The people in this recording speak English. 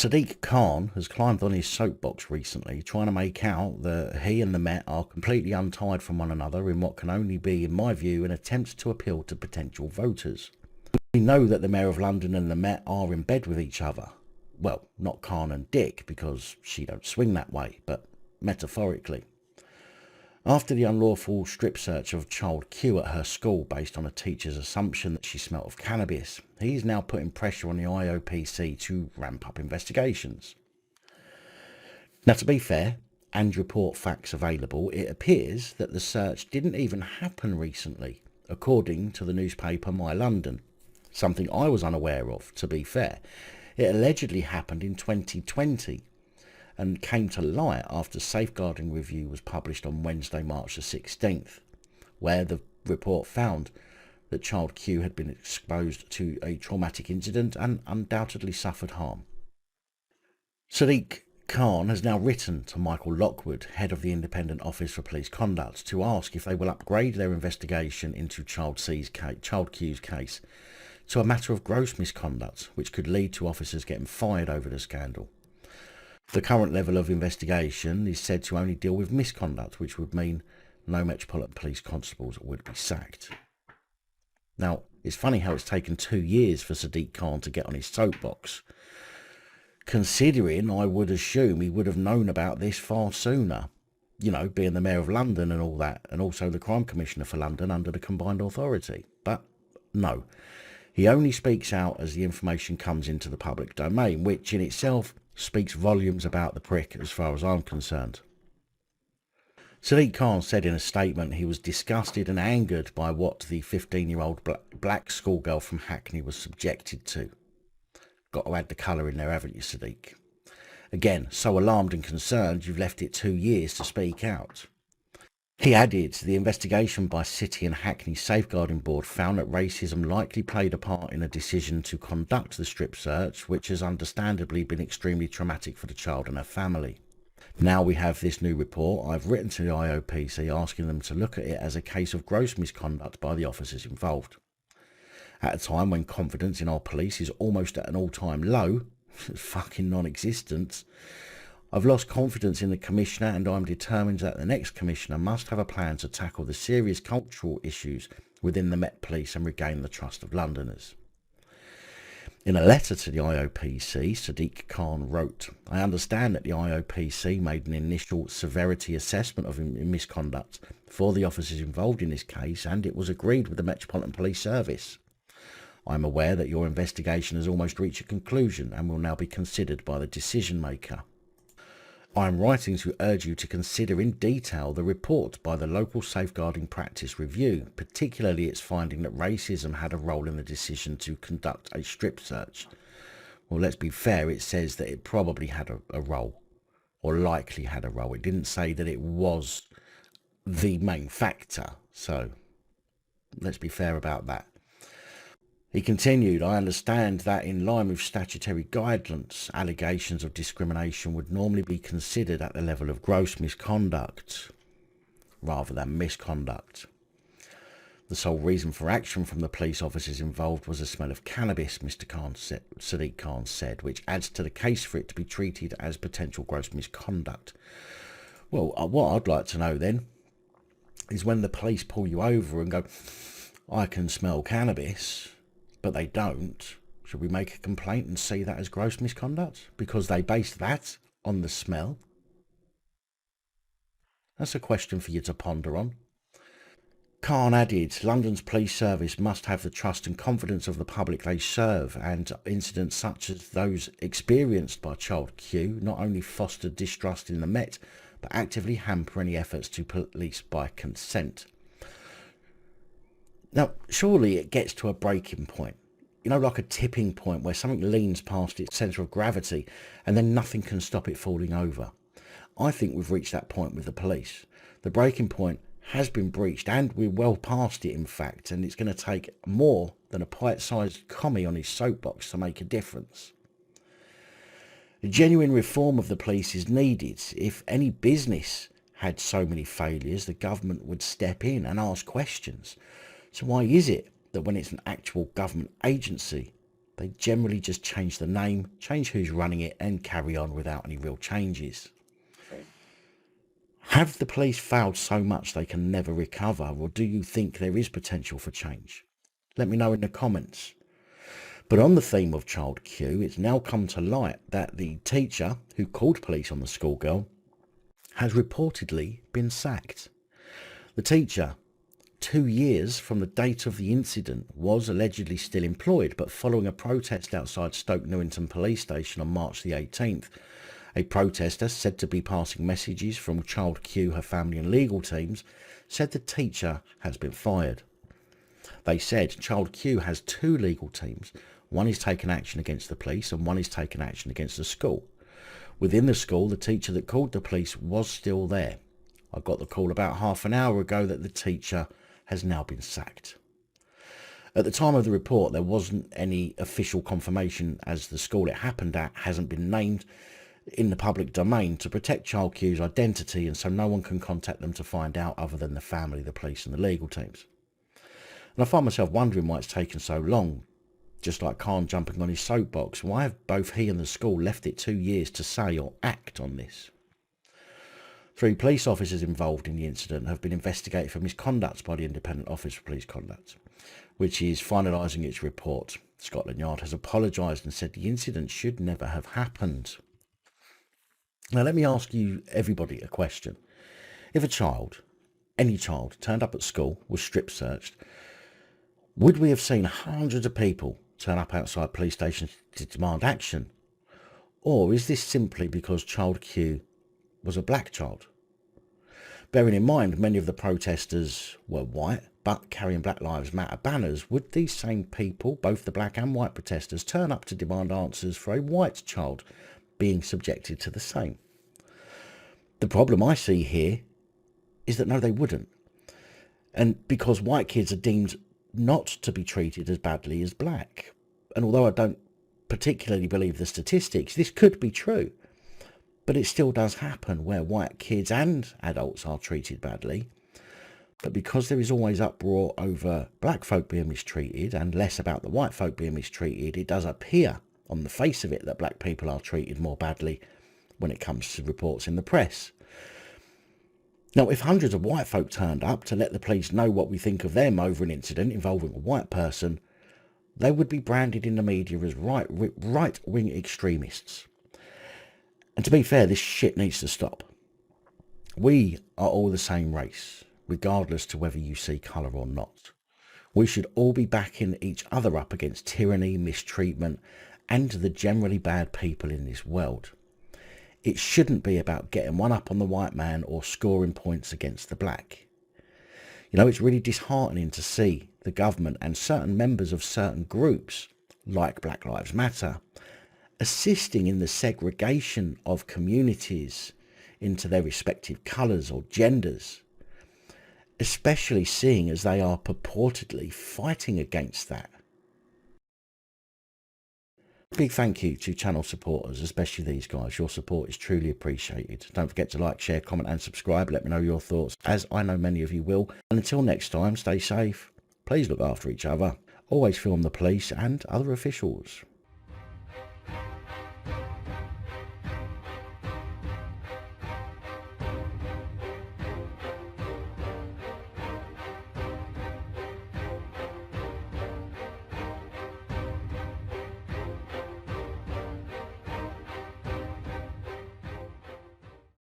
Sadiq Khan has climbed on his soapbox recently, trying to make out that he and the Met are completely untied from one another in what can only be, in my view, an attempt to appeal to potential voters. We know that the Mayor of London and the Met are in bed with each other. Well, not Khan and Dick, because she don't swing that way, but metaphorically. After the unlawful strip search of child Q at her school based on a teacher's assumption that she smelt of cannabis, he's now putting pressure on the IOPC to ramp up investigations. Now, to be fair, and report facts available, it appears that the search didn't even happen recently, according to the newspaper My London, something I was unaware of, to be fair. It allegedly happened in 2020, and came to light after Safeguarding Review was published on Wednesday, March the 16th, where the report found that child Q had been exposed to a traumatic incident and undoubtedly suffered harm. Sadiq Khan has now written to Michael Lockwood, head of the Independent Office for Police Conduct, to ask if they will upgrade their investigation into child Q's case to a matter of gross misconduct, which could lead to officers getting fired over the scandal. The current level of investigation is said to only deal with misconduct, which would mean no Metropolitan Police constables would be sacked. Now, it's funny how it's taken 2 years for Sadiq Khan to get on his soapbox, considering I would assume he would have known about this far sooner, being the Mayor of London and all that, and also the Crime Commissioner for London under the Combined Authority. But no, he only speaks out as the information comes into the public domain, which in itself speaks volumes about the prick as far as I'm concerned. Sadiq Khan said in a statement he was disgusted and angered by what the 15-year-old black schoolgirl from Hackney was subjected to. Got to add the colour in there, haven't you, Sadiq? Again, so alarmed and concerned you've left it 2 years to speak out. He added, the investigation by City and Hackney Safeguarding Board found that racism likely played a part in a decision to conduct the strip search, which has understandably been extremely traumatic for the child and her family. Now we have this new report. I've written to the IOPC asking them to look at it as a case of gross misconduct by the officers involved. At a time when confidence in our police is almost at an all-time low, fucking non-existent, I've lost confidence in the Commissioner, and I'm determined that the next Commissioner must have a plan to tackle the serious cultural issues within the Met Police and regain the trust of Londoners. In a letter to the IOPC, Sadiq Khan wrote, I understand that the IOPC made an initial severity assessment of misconduct for the officers involved in this case, and it was agreed with the Metropolitan Police Service. I am aware that your investigation has almost reached a conclusion and will now be considered by the decision maker. I am writing to urge you to consider in detail the report by the Local Safeguarding Practice Review, particularly its finding that racism had a role in the decision to conduct a strip search. Well, let's be fair, it says that it probably had a role, or likely had a role. It didn't say that it was the main factor, so let's be fair about that. He continued, I understand that in line with statutory guidelines, allegations of discrimination would normally be considered at the level of gross misconduct rather than misconduct. The sole reason for action from the police officers involved was the smell of cannabis, Sadiq Khan said, which adds to the case for it to be treated as potential gross misconduct. Well, what I'd like to know then is when the police pull you over and go, I can smell cannabis, but they don't, should we make a complaint and see that as gross misconduct? Because they base that on the smell? That's a question for you to ponder on. Khan added, London's police service must have the trust and confidence of the public they serve, and incidents such as those experienced by child Q not only foster distrust in the Met, but actively hamper any efforts to police by consent. Now, surely it gets to a breaking point, like a tipping point where something leans past its centre of gravity and then nothing can stop it falling over. I think we've reached that point with the police. The breaking point has been breached and we're well past it, in fact, and it's going to take more than a pint-sized commie on his soapbox to make a difference. A genuine reform of the police is needed. If any business had so many failures, the government would step in and ask questions. So why is it that when it's an actual government agency They generally just change the name, change who's running it, and carry on without any real changes. Have the police failed so much they can never recover, or do you think there is potential for change? Let me know in the comments. But on the theme of child Q, it's now come to light that the teacher who called police on the schoolgirl has reportedly been sacked. The teacher, 2 years from the date of the incident, was allegedly still employed, but following a protest outside Stoke Newington police station on March the 18th, a protester said to be passing messages from Child Q, her family and legal teams, said the teacher has been fired. They said Child Q has 2 legal teams. One is taking action against the police and one is taking action against the school. Within the school, the teacher that called the police was still there. I got the call about half an hour ago that the teacher has now been sacked. At the time of the report, there wasn't any official confirmation, as the school it happened at hasn't been named in the public domain to protect Child Q's identity, and so no one can contact them to find out other than the family, the police and the legal teams. And I find myself wondering why it's taken so long. Just like Khan jumping on his soapbox, why have both he and the school left it 2 years to say or act on this? 3 police officers involved in the incident have been investigated for misconduct by the Independent Office for Police Conduct, which is finalising its report. Scotland Yard has apologised and said the incident should never have happened. Now let me ask you, everybody, a question. If a child, any child, turned up at school, was strip searched, would we have seen hundreds of people turn up outside police stations to demand action? Or is this simply because Child Q was a black child? Bearing in mind many of the protesters were white but carrying Black Lives Matter banners, would these same people, both the black and white protesters, turn up to demand answers for a white child being subjected to the same? The problem I see here is that no, they wouldn't. And because white kids are deemed not to be treated as badly as black. And although I don't particularly believe the statistics, this could be true. But it still does happen where white kids and adults are treated badly. But because there is always uproar over black folk being mistreated and less about the white folk being mistreated, it does appear on the face of it that black people are treated more badly when it comes to reports in the press. Now, if hundreds of white folk turned up to let the police know what we think of them over an incident involving a white person, they would be branded in the media as right-wing extremists. And to be fair, this shit needs to stop. We are all the same race, regardless to whether you see colour or not. We should all be backing each other up against tyranny, mistreatment, and the generally bad people in this world. It shouldn't be about getting one up on the white man or scoring points against the black. You know, it's really disheartening to see the government and certain members of certain groups, like Black Lives Matter, assisting in the segregation of communities into their respective colours or genders, especially seeing as they are purportedly fighting against that. Big thank you to channel supporters, especially these guys. Your support is truly appreciated. Don't forget to like, share, comment and subscribe. Let me know your thoughts, as I know many of you will. And until next time, stay safe. Please look after each other. Always film the police and other officials.